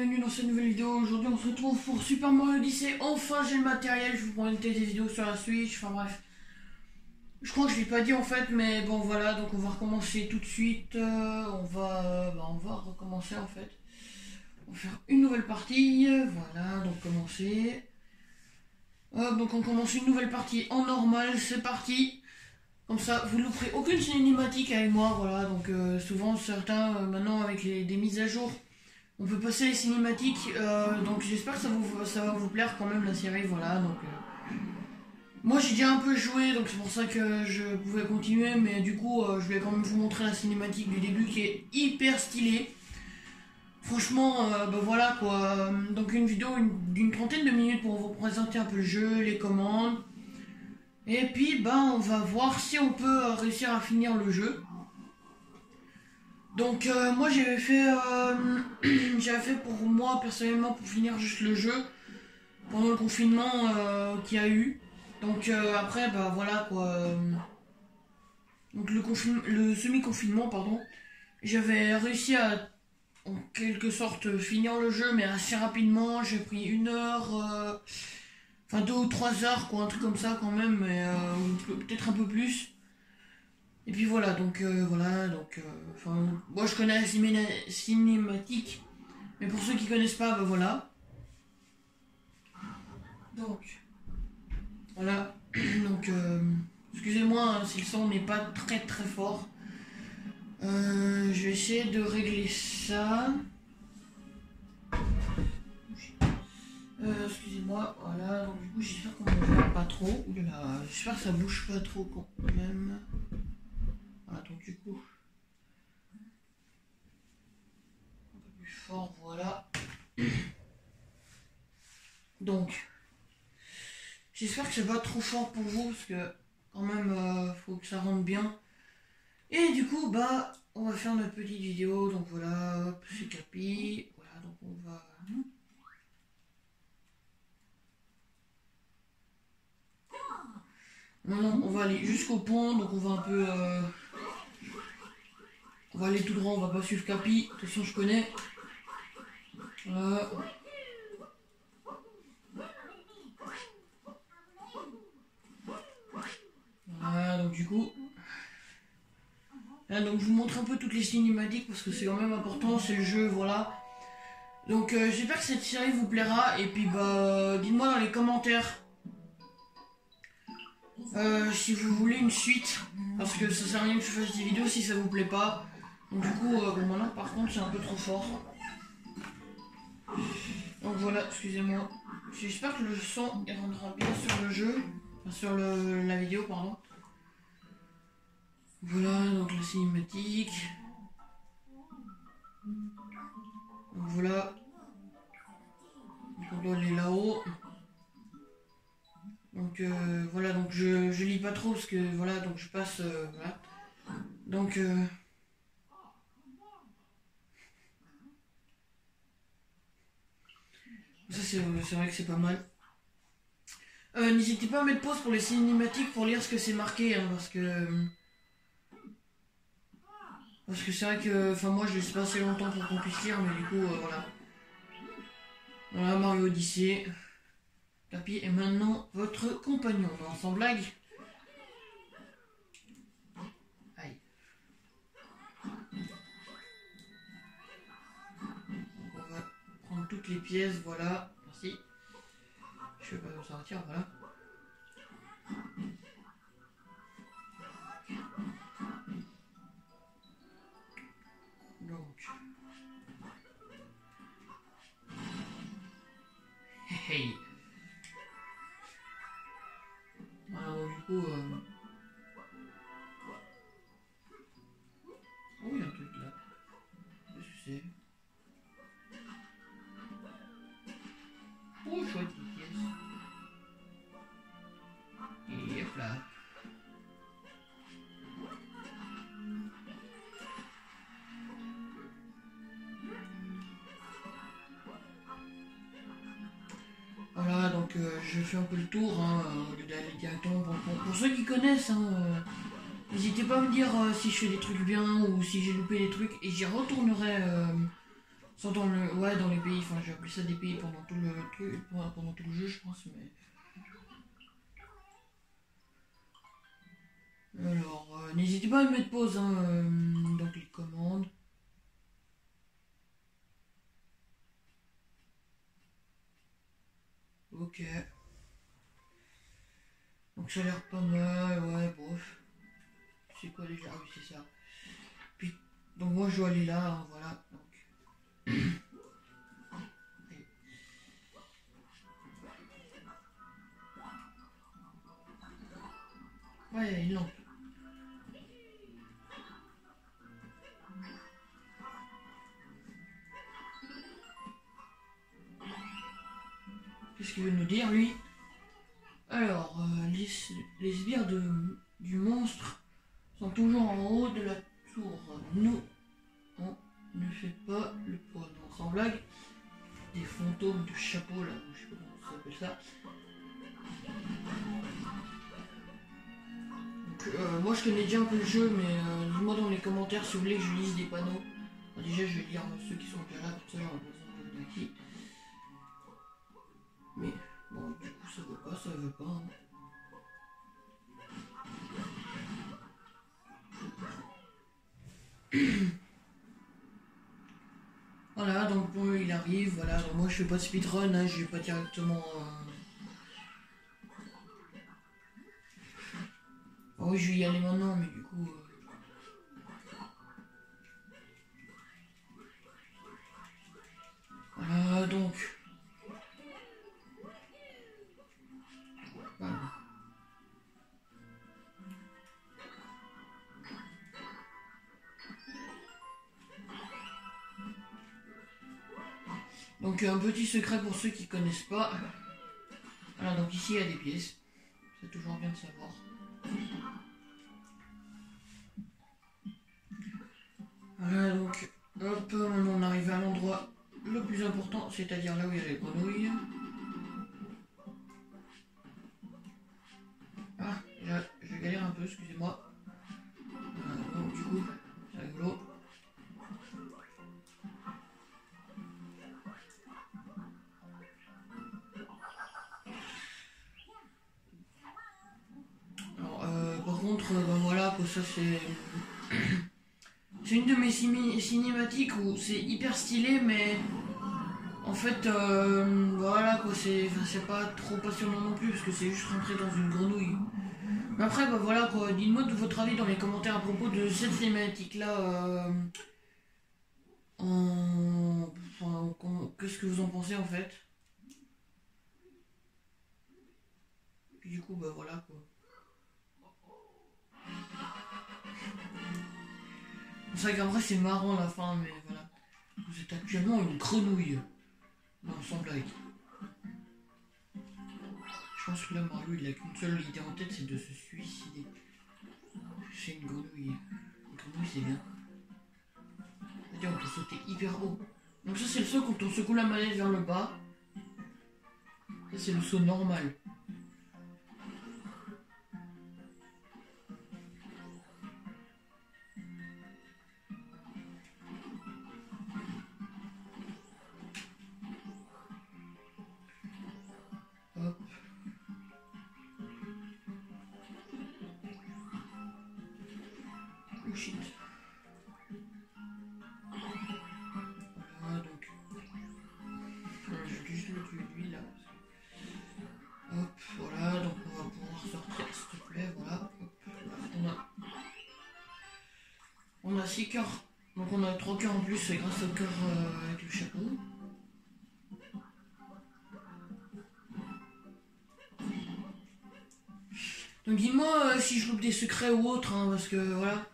bienvenue dans cette nouvelle vidéo. Aujourd'hui on se retrouve pour Super Mario Odyssey. Enfin j'ai le matériel, je vous prends des vidéos sur la Switch, enfin bref. Je crois que je l'ai pas dit en fait, mais bon voilà, donc on va recommencer tout de suite. On va recommencer en fait. On va faire une nouvelle partie, voilà, donc commencer. Donc on commence une nouvelle partie en normal, c'est parti. Comme ça, vous ne louperez aucune cinématique avec moi, voilà, donc souvent certains, maintenant avec des mises à jour, on peut passer les cinématiques, donc j'espère que ça va vous plaire quand même la série, voilà, donc moi j'ai déjà un peu joué, donc c'est pour ça que je pouvais continuer, mais du coup je vais quand même vous montrer la cinématique du début qui est hyper stylée. Franchement, bah voilà quoi, donc une vidéo d'une trentaine de minutes pour vous présenter un peu le jeu, les commandes. Et puis bah on va voir si on peut réussir à finir le jeu. Donc moi j'avais fait j'avais fait pour moi personnellement pour finir juste le jeu pendant le confinement qu'il y a eu. Donc après bah voilà quoi. Donc le semi-confinement pardon, j'avais réussi à en quelque sorte finir le jeu mais assez rapidement. J'ai pris 1 heure, enfin 2 ou 3 heures quoi, un truc comme ça quand même, mais peut-être un peu plus. Et puis voilà, donc moi je connais la cinématique, mais pour ceux qui connaissent pas, bah voilà. Donc, voilà, donc excusez-moi hein, si le son n'est pas très très fort. Je vais essayer de régler ça. Excusez-moi, voilà, donc du coup j'espère qu'on ne voit pas trop. Oulala, j'espère que ça bouge pas trop quand même. Voilà, donc du coup un peu plus fort, voilà. Donc j'espère que c'est pas trop fort pour vous parce que quand même faut que ça rentre bien. Et du coup bah on va faire notre petite vidéo, donc voilà, hop, c'est Capi, voilà, donc on va. Non, on va aller jusqu'au pont, donc on va un peu on va aller tout droit, on va pas suivre Capi, de toute façon je connais. Voilà. Voilà, donc du coup là, donc je vous montre un peu toutes les cinématiques parce que c'est quand même important, c'est le jeu, voilà. Donc j'espère que cette série vous plaira, et puis bah dites-moi dans les commentaires si vous voulez une suite, parce que ça sert à rien que je fasse des vidéos si ça vous plaît pas. Donc du coup bon maintenant par contre c'est un peu trop fort. Donc voilà, excusez-moi. J'espère que le son il rendra bien sur le jeu, enfin sur la vidéo pardon. Voilà, donc la cinématique. Donc voilà. Donc on doit aller là-haut. Donc voilà, donc je lis pas trop parce que voilà, donc je passe voilà. Donc ça c'est vrai que c'est pas mal. N'hésitez pas à mettre pause pour les cinématiques pour lire ce que c'est marqué hein, parce que c'est vrai que enfin moi je laisse pas assez longtemps pour qu'on puisse lire, mais du coup voilà. Voilà Mario Odyssey. Capi est maintenant votre compagnon. Non, sans blague. Aïe. Donc on va prendre toutes les pièces, voilà. Merci. Je vais pas me sortir, voilà. Donc. Hey. Alors du coup oh il y a un truc là. Qu'est-ce que c'est? Oh chouette les pièces. Et hop là. Voilà, donc je fais un peu le tour hein, au lieu d'aller directement pour ceux qui connaissent hein, n'hésitez pas à me dire si je fais des trucs bien ou si j'ai loupé des trucs, et j'y retournerai Sans dans le. Ouais, dans les pays, enfin j'ai appelé ça des pays pendant tout le truc, pendant tout le jeu, je pense, mais. Alors, n'hésitez pas à mettre pause hein, dans les commandes. Ok. Donc ça a l'air pas mal, ouais, bof. C'est quoi déjà? Ah oui, c'est ça. Puis, donc moi je dois aller là, hein, voilà. Donc. Ouais, il lente. Qu'est-ce qu'il veut nous dire, lui? Alors, les sbires du monstre sont toujours en haut de la tour. Nous, on ne fait pas le poids. Donc, sans blague, des fantômes de chapeau, là, je sais pas comment ça s'appelle ça. Donc, moi, je connais déjà un peu le jeu, mais dites-moi dans les commentaires si vous voulez que je lise des panneaux. Enfin, déjà, je vais lire ceux qui sont déjà là, comme ça, on a besoin de qui. Mais, bon, du coup, ça veut pas, hein. Voilà, donc bon, il arrive, voilà, donc moi je fais pas de speedrun, hein, je vais pas directement... Oh oui, je vais y aller maintenant, mais du coup... Voilà, donc... Voilà. Donc un petit secret pour ceux qui connaissent pas. Voilà, donc ici il y a des pièces. C'est toujours bien de savoir. Voilà, donc... Hop, maintenant on arrive à l'endroit le plus important, c'est-à-dire là où il y a les grenouilles. Ah, je galère un peu, excusez-moi. Donc du coup, c'est rigolo. Alors, par contre, ben voilà, quoi, ça c'est... C'est une de mes cinématiques où c'est hyper stylé, mais... En fait, voilà quoi, c'est pas trop passionnant non plus, parce que c'est juste rentrer dans une grenouille. Mais après, bah voilà quoi, dites-moi de votre avis dans les commentaires à propos de cette cinématique là. Enfin, qu'est-ce que vous en pensez en fait? Puis du coup, bah voilà quoi. C'est vrai qu'en vrai, c'est marrant la fin, mais voilà. Vous êtes actuellement une grenouille. Non, sans blague. Je pense que là, Mario, il a qu'une seule idée en tête, c'est de se suicider. C'est une grenouille. Une grenouille, c'est bien. C'est-à-dire, on peut sauter hyper haut. Donc ça, c'est le saut quand on secoue la manette vers le bas. Ça, c'est le saut normal. Hop. Oh shit. Voilà, donc... je vais juste le tuer lui, là. Hop, voilà, donc on va pouvoir sortir, s'il te plaît, voilà. Hop, on a 6 cœurs, donc on a 3 cœurs en plus grâce au cœur avec le chapeau. Donc dis-moi si je loupe des secrets ou autre, hein, parce que voilà.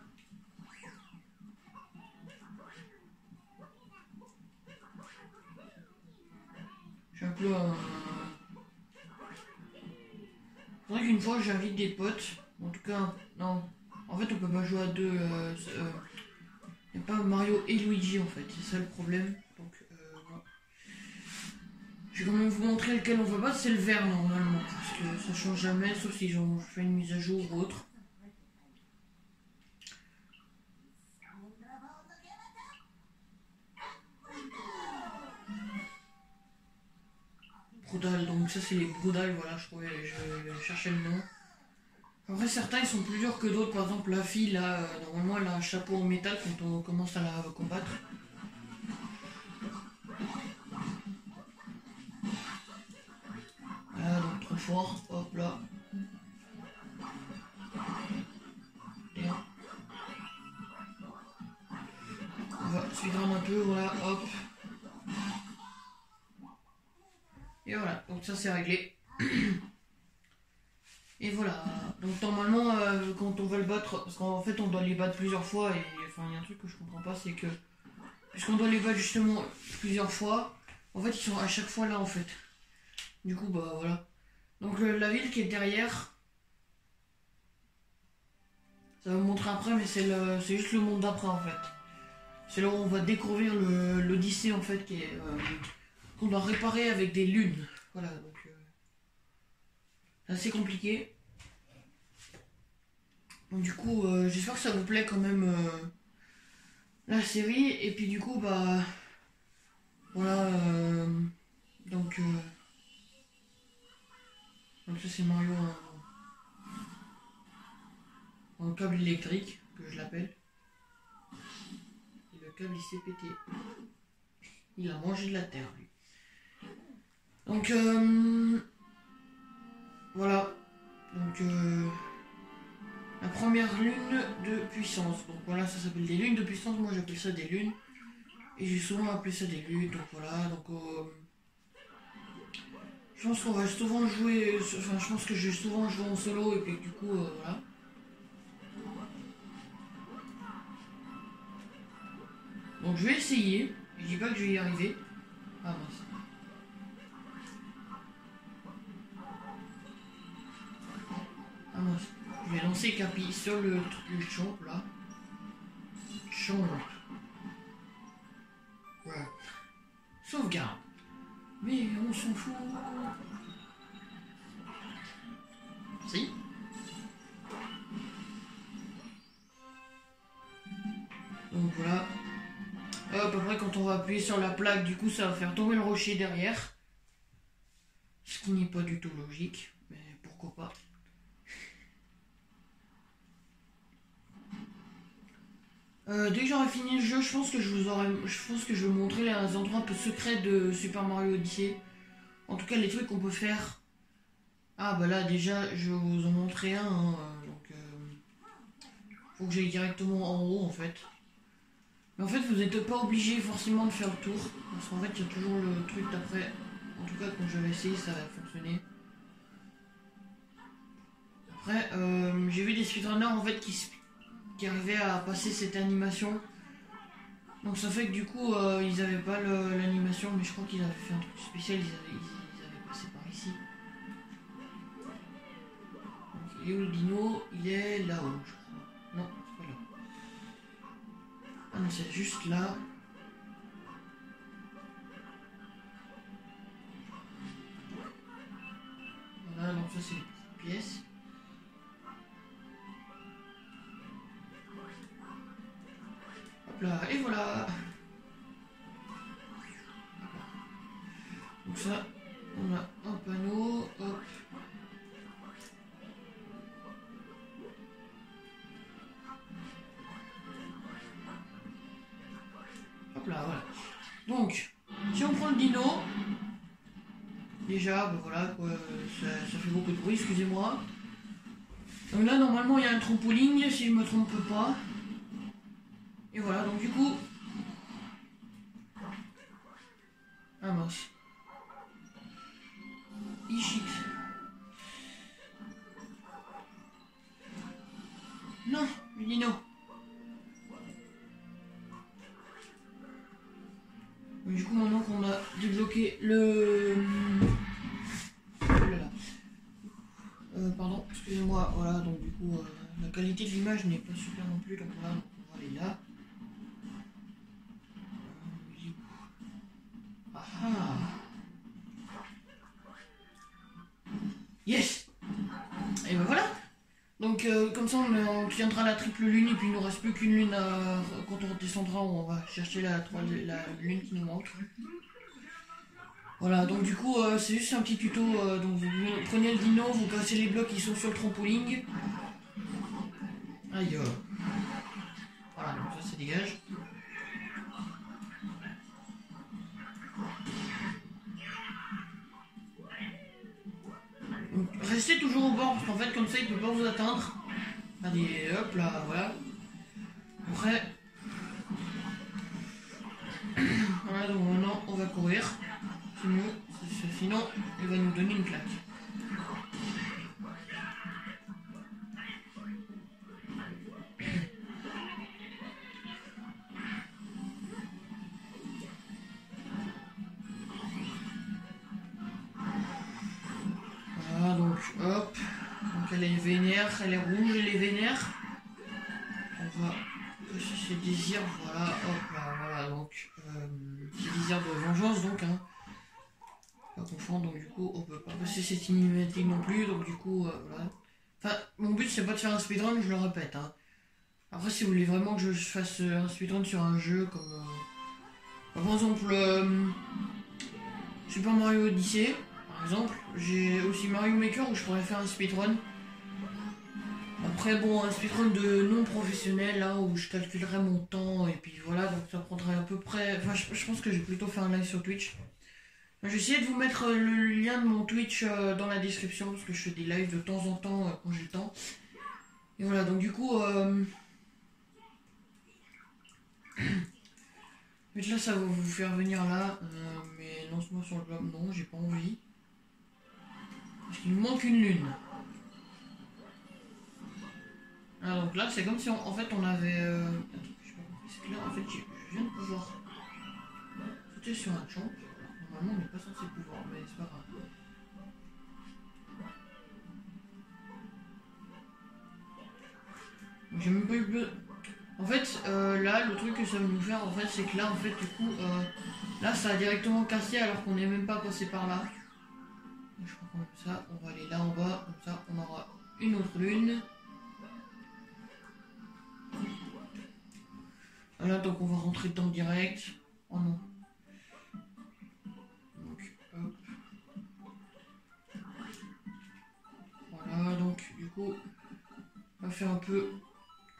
Je suis un peu... Faudrait qu'une fois j'invite des potes, en tout cas, non. En fait on peut pas jouer à deux, y a pas Mario et Luigi en fait, c'est ça le problème. Donc voilà. Je vais quand même vous montrer lequel on va battre, c'est le vert normalement, parce que ça change jamais, sauf si je fais une mise à jour ou autre. Broodal, donc ça c'est les Broodal, voilà, je cherchais le nom. Après certains ils sont plus durs que d'autres, par exemple la fille là, normalement elle a un chapeau en métal quand on commence à la combattre. Voilà, donc trop fort, hop là. Bien. On va speedrun un peu, voilà, hop. Et voilà, donc ça c'est réglé. Et voilà, donc normalement quand on va le battre, parce qu'en fait on doit les battre plusieurs fois, et enfin il y a un truc que je comprends pas, c'est que puisqu'on doit les battre justement plusieurs fois, en fait ils sont à chaque fois là en fait. Du coup bah voilà. Donc la ville qui est derrière, ça va me montrer après, mais c'est juste le monde d'après en fait. C'est là où on va découvrir l'Odyssée en fait, qui est qu'on doit réparer avec des lunes. Voilà, donc c'est assez compliqué. Donc du coup, j'espère que ça vous plaît quand même la série. Et puis du coup, bah voilà. Donc ça c'est Mario en câble électrique, que je l'appelle. Et le câble il s'est pété. Il a mangé de la terre lui. Donc voilà. Donc la première lune de puissance. Donc voilà, ça s'appelle des lunes de puissance. Moi j'appelle ça des lunes. Et j'ai souvent appelé ça des lunes. Donc voilà. Donc je pense qu'on va souvent jouer. Enfin, je pense que je vais souvent jouer en solo. Et puis du coup, voilà. Donc je vais essayer. Je dis pas que je vais y arriver. Ah mince. Ah mince. Je vais lancer Capi sur le champ là. Champ. Voilà. Sauvegarde. Mais on s'en fout. Si. Donc voilà. Hop, après quand on va appuyer sur la plaque, du coup ça va faire tomber le rocher derrière. Ce qui n'est pas du tout logique, mais pourquoi pas. Dès que j'aurai fini le jeu, je pense que je vais vous montrer les endroits un peu secrets de Super Mario Odyssey. En tout cas, les trucs qu'on peut faire. Ah bah là déjà, je vais vous en montrer un. Hein, donc, faut que j'aille directement en haut en fait. Mais en fait, vous n'êtes pas obligé forcément de faire le tour, parce qu'en fait, il y a toujours le truc d'après. En tout cas, quand je vais essayer, ça va fonctionner. Après, j'ai vu des speedrunners en fait qui arrivaient à passer cette animation. Donc ça fait que du coup, ils avaient pas l'animation, mais je crois qu'ils avaient fait un truc spécial, ils avaient passé par ici. Donc, il est où le dino? Il est là-haut, je crois. Non, c'est pas là. Ah non, c'est juste là. Voilà, donc ça c'est les petites pièces. Hop là, et voilà. Donc ça, on a un panneau, hop. Hop là, voilà. Donc, si on prend le dino, déjà, ben voilà, quoi, ça fait beaucoup de bruit, excusez-moi. Donc là, normalement, il y a un trampoline, si je me trompe pas. Et voilà, donc du coup... Ah mince. Ishit. Non, le dino. Du coup, maintenant qu'on a débloqué le... pardon, excusez-moi, voilà, donc du coup, la qualité de l'image n'est pas super non plus, donc voilà, on va aller là. Ah ah. Yes. Et ben voilà. Donc comme ça on tiendra la triple lune et puis il nous reste plus qu'une lune quand on redescendra, on va chercher la lune qui nous manque. Voilà, donc du coup, c'est juste un petit tuto. Donc vous prenez le dino, vous cassez les blocs qui sont sur le trampoline. Aïe. Voilà, donc ça dégage. Donc, restez toujours au bord, parce qu'en fait, comme ça, il peut pas vous atteindre. Allez, hop là, voilà. Après, voilà, donc maintenant, on va courir. C'est mieux, sinon, il va nous donner une claque. Voilà, donc, hop. Donc, elle est vénère, elle est rouge, elle est vénère. On va passer ses désirs, voilà, hop là, voilà, donc, ses désirs de vengeance, donc, hein. Pas confondre, donc du coup, on peut pas passer cette cinématique non plus, donc du coup, voilà. Enfin, mon but, c'est pas de faire un speedrun, je le répète, hein. Après, si vous voulez vraiment que je fasse un speedrun sur un jeu comme... par exemple, Super Mario Odyssey, par exemple. J'ai aussi Mario Maker où je pourrais faire un speedrun. Après, bon, un speedrun de non professionnel, là, où je calculerai mon temps, et puis voilà, donc ça prendrait à peu près... Enfin, je pense que je vais plutôt faire un live sur Twitch. Je vais essayer de vous mettre le lien de mon Twitch dans la description, parce que je fais des lives de temps en temps quand j'ai le temps. Et voilà, donc du coup... Mais là, ça va vous faire venir là, mais lance-moi sur le globe, non, j'ai pas envie. Parce qu'il nous manque une lune. Ah, donc là, c'est comme si en fait on avait. Attends, je sais pas compris, c'est que là, en fait, je viens de pouvoir sauter sur un champ. Normalement, on n'est pas censé pouvoir, mais c'est pas grave. Donc, j'ai même pas eu bleu. En fait, là, le truc que ça va nous faire, en fait, c'est que là, en fait, du coup, là, ça a directement cassé alors qu'on n'est même pas passé par là. Je crois comme ça, on va aller là en bas, comme ça, on aura une autre lune. Voilà, donc on va rentrer dedans direct. Oh non. Donc, hop. Voilà, donc, du coup, on va faire un peu...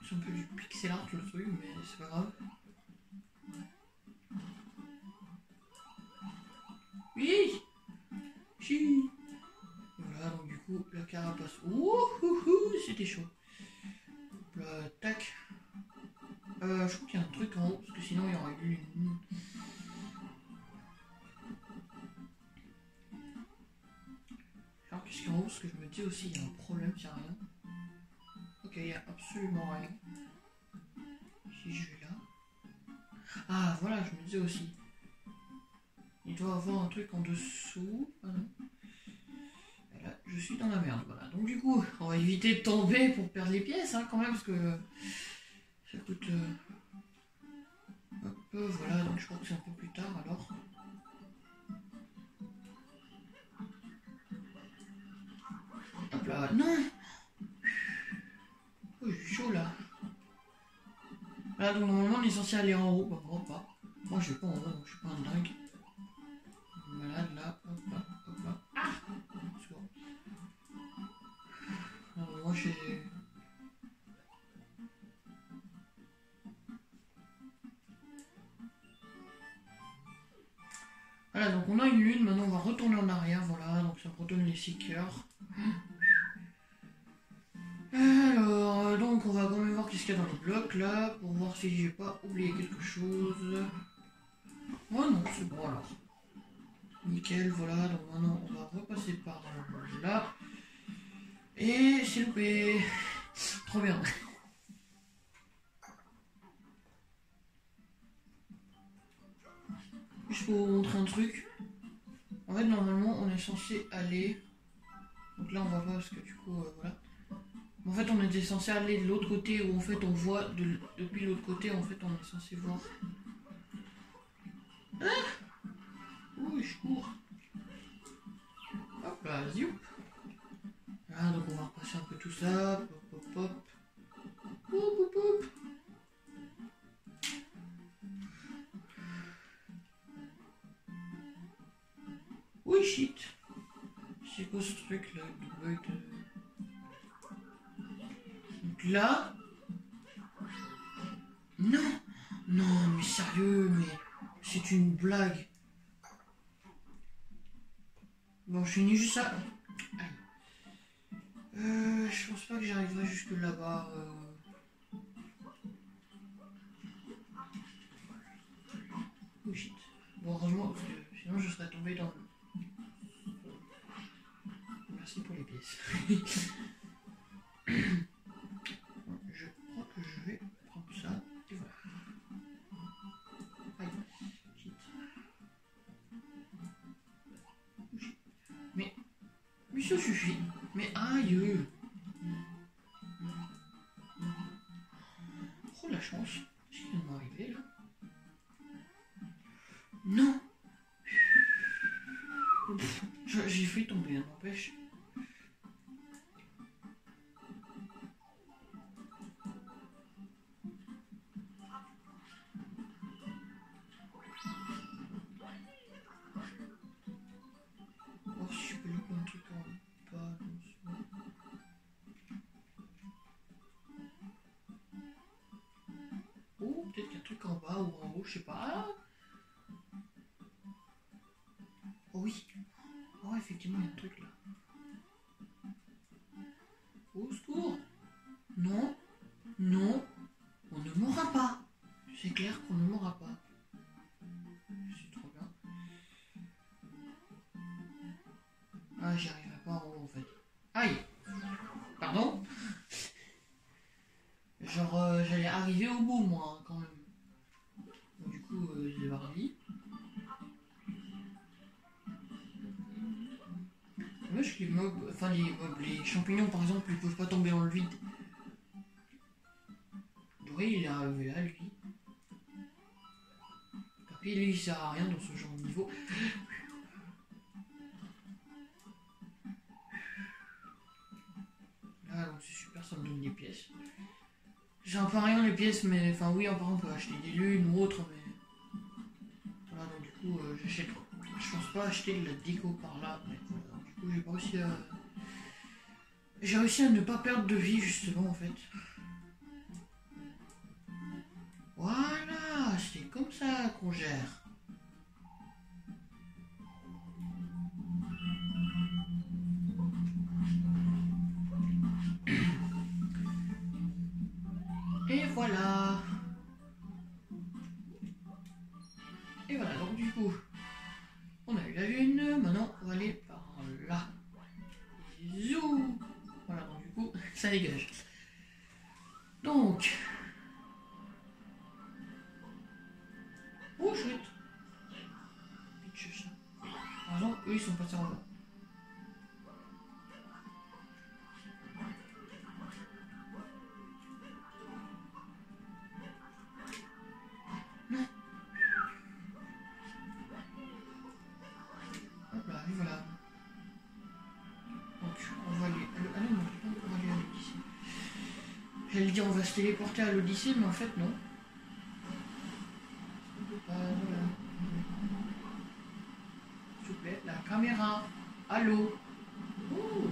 C'est un peu du pixel art le truc, mais c'est pas grave. Oui. Chi. Voilà, donc du coup, la carapace. Ouh, c'était chaud. Là, tac. Je crois qu'il y a un truc en haut, parce que sinon il y aurait eu une... Alors qu'est-ce qu'il y a en haut, parce que je me dis aussi, il y a un problème, il n'y a rien. Ok, il n'y a absolument rien. Si je vais là... Ah, voilà, je me disais aussi. Il doit avoir un truc en dessous. Ah non. Et là, je suis dans la merde, voilà. Donc du coup, on va éviter de tomber pour perdre les pièces, hein, quand même, parce que... ça coûte... Hop, voilà, donc je crois que c'est un peu plus tard, alors. Hop là, non. Oh, j'ai chaud, là. Voilà, donc normalement, on est censé aller en haut, bah, moi pas. Moi, je vais pas en haut, donc je suis pas un dingue. Voilà, là, hop là, hop là. Ah, c'est bon. Alors, moi, j'ai... Voilà, donc on a une lune, maintenant on va retourner en arrière, voilà, donc ça me redonne les 6 cœurs. Alors, donc on va quand même voir qu'est-ce qu'il y a dans les blocs là, pour voir si j'ai pas oublié quelque chose. Oh non, c'est bon alors. Nickel, voilà, donc maintenant on va repasser par là. Et c'est loupé. Trop bien. Juste pour vous montrer un truc. En fait, normalement, on est censé aller... Donc là, on va pas parce que du coup, voilà. En fait, on était censé aller de l'autre côté où en fait on voit depuis l'autre côté. En fait, on est censé voir. Ah, ouh, je cours. Hop là, zioup. Voilà, donc on va repasser un peu tout ça. Hop, hop, hop. Hop, hop, hop. quoi ce truc là de bug Donc là... Non. Non, mais sérieux, mais... C'est une blague. Bon, je finis juste ça. Je pense pas que j'arriverai jusque là-bas. Oh shit. Bon, heureusement, parce que sinon je serais tombé dans le... Merci pour les pièces. Je crois que je vais prendre ça. Et voilà. Aïe. Shit. Oh shit. Mais ça suffit. Mais aïe. Oh la chance. Qu'est-ce qui vient de m'arriver là? Non. J'ai failli tomber, hein, n'empêche. Oh, si je peux louper un truc en bas, doucement. Oh, peut-être qu'il y a un truc en bas ou en haut, je sais pas. Oh oui. Oh, effectivement, il y a un truc là. Au secours. Non. Non. On ne mourra pas. C'est clair qu'on ne mourra pas. C'est trop bien. Ah, j'y arriverai pas en haut en fait. Aïe. Pardon. Genre, j'allais arriver au bout moi, hein, quand même. Donc, du coup, j'ai barbi. Dommage que les mobs, enfin les champignons par exemple, ils peuvent pas tomber dans le vide. Oui, il est arrivé là, lui. Après, lui, il sert à rien dans ce genre de niveau. Là, donc c'est super, ça me donne des pièces. J'ai un peu rien les pièces, mais enfin oui, apparemment on peut acheter des lunes ou autre, mais voilà, donc du coup j'achète. Je pense pas acheter de la déco par là, mais voilà, du coup j'ai pas réussi à. J'ai réussi à ne pas perdre de vie justement en fait. Voilà, c'est comme ça qu'on gère. Et voilà. Et voilà, donc du coup, on a eu la lune, maintenant on va aller par là. Zou. Voilà, donc du coup, ça dégage. Donc... Oh, chouette. Pitch, ça. Par exemple, eux, ils sont passés en bas. Non. Hop là, et voilà. Donc, on va aller... Ah non, on va aller à l'Odyssée. J'allais dire, on va se téléporter à l'Odyssée, mais en fait, non. Voilà. S'il vous plaît, la caméra. Allô. Ouh.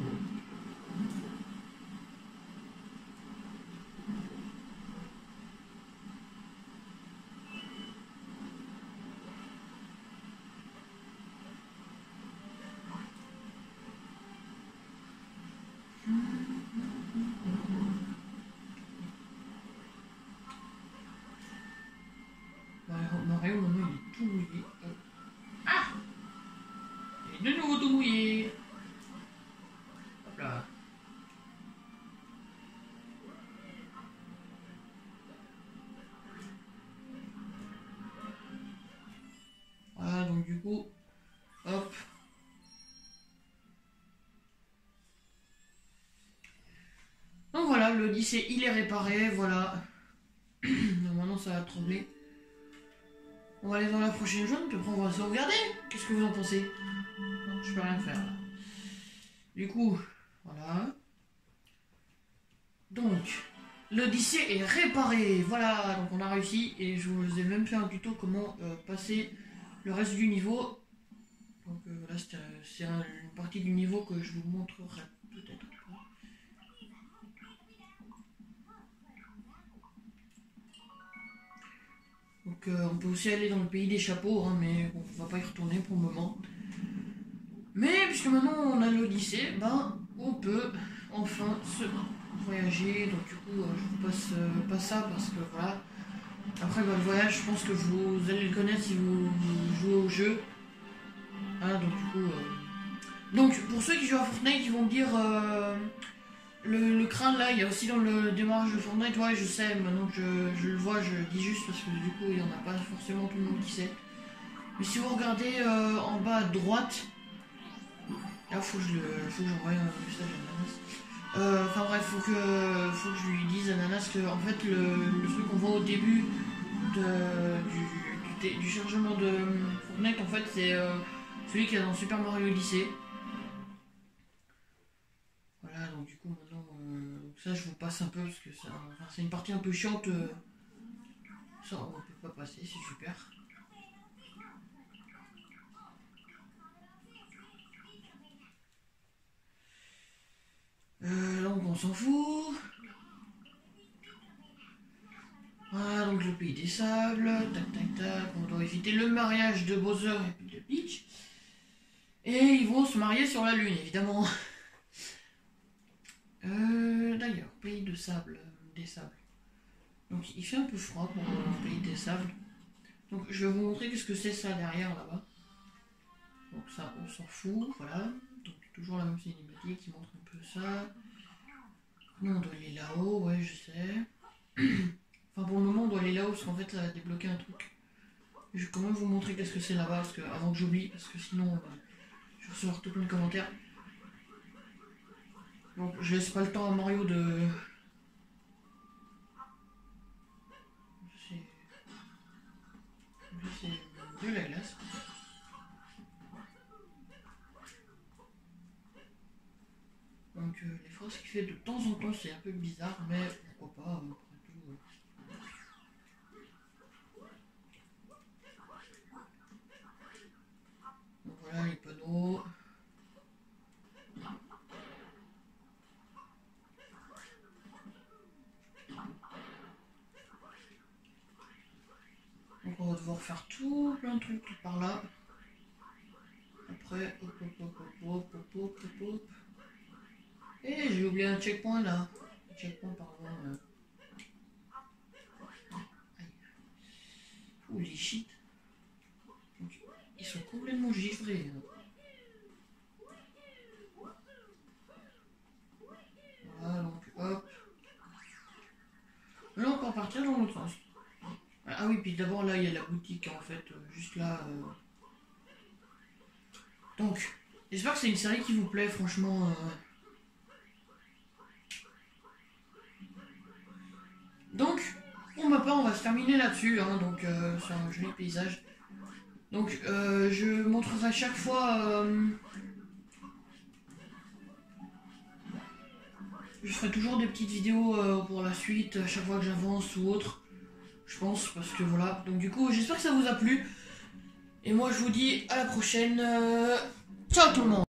Mario, maintenant, il est tout mouillé. Ah! Il est de nouveau tout mouillé. Hop là. Voilà, donc du coup, hop. Donc voilà, l'Odyssée, il est réparé, voilà. Donc maintenant, ça va trembler. On va aller dans la prochaine zone, puis après on va sauvegarder. Qu'est-ce que vous en pensez? Non, je peux rien faire là. Du coup, voilà. Donc, l'Odyssée est réparée. Voilà, donc on a réussi. Et je vous ai même fait un tuto comment passer le reste du niveau. Donc voilà, c'est une partie du niveau que je vous montrerai peut-être. Donc on peut aussi aller dans le pays des chapeaux, hein, mais bon, on va pas y retourner pour le moment. Mais puisque maintenant on a l'Odyssée, ben on peut enfin se voyager. Donc du coup je vous passe pas ça parce que voilà. Après le voyage, je pense que vous allez le connaître si vous jouez au jeu. Ah, donc du coup... Donc pour ceux qui jouent à Fortnite, ils vont me dire... le crâne là, il y a aussi dans le démarrage de Fortnite. Ouais, je sais, maintenant que je le vois, je dis juste parce que du coup il n'y en a pas forcément tout le monde qui sait. Mais si vous regardez en bas à droite... Là, faut que j'envoie un message à Ananas. Enfin bref, faut que je lui dise à Ananas que en fait le truc qu'on voit au début du chargement de Fortnite, en fait c'est celui qui est dans Super Mario Odyssey. Voilà, donc du coup maintenant ça je vous passe un peu parce que c'est une partie un peu chiante. Ça on peut pas passer, c'est super. Donc on s'en fout. Voilà, donc le pays des sables, tac tac tac, on doit éviter le mariage de Bowser et de Peach. Et ils vont se marier sur la lune, évidemment. D'ailleurs, pays de sable, des sables. Donc il fait un peu froid pour le pays des sables. Donc je vais vous montrer qu'est-ce que c'est ça derrière là-bas. Donc ça, on s'en fout, voilà. Donc toujours la même cinématique qui montre un peu ça. Nous on doit aller là-haut, ouais je sais. Enfin pour le moment on doit aller là-haut parce qu'en fait ça va débloquer un truc. Je vais quand même vous montrer qu'est-ce que c'est là-bas avant que j'oublie parce que sinon je vais recevoir tout plein de commentaires. Donc je laisse pas le temps à Mario de... C'est de la glace. Donc les phrases qu'il fait de temps en temps c'est un peu bizarre mais pourquoi pas après tout. Donc voilà les panneaux. Donc on va devoir faire tout plein de trucs par là. Après hop hop hop hop hop hop hop hop. Et j'ai oublié un checkpoint là. Un checkpoint pardon. Ouh les shit. Donc, ils sont complètement givrés. Voilà donc hop. Là on peut partir dans l'autre sens. Ah oui puis d'abord là il y a la boutique en fait. Juste là. Donc j'espère que c'est une série qui vous plaît franchement. Donc, pour ma part, on va se terminer là-dessus, hein, donc c'est un joli paysage. Donc, je montrerai à chaque fois... je ferai toujours des petites vidéos pour la suite, à chaque fois que j'avance ou autre. Je pense, parce que voilà. Donc du coup, j'espère que ça vous a plu. Et moi, je vous dis à la prochaine. Ciao tout le monde.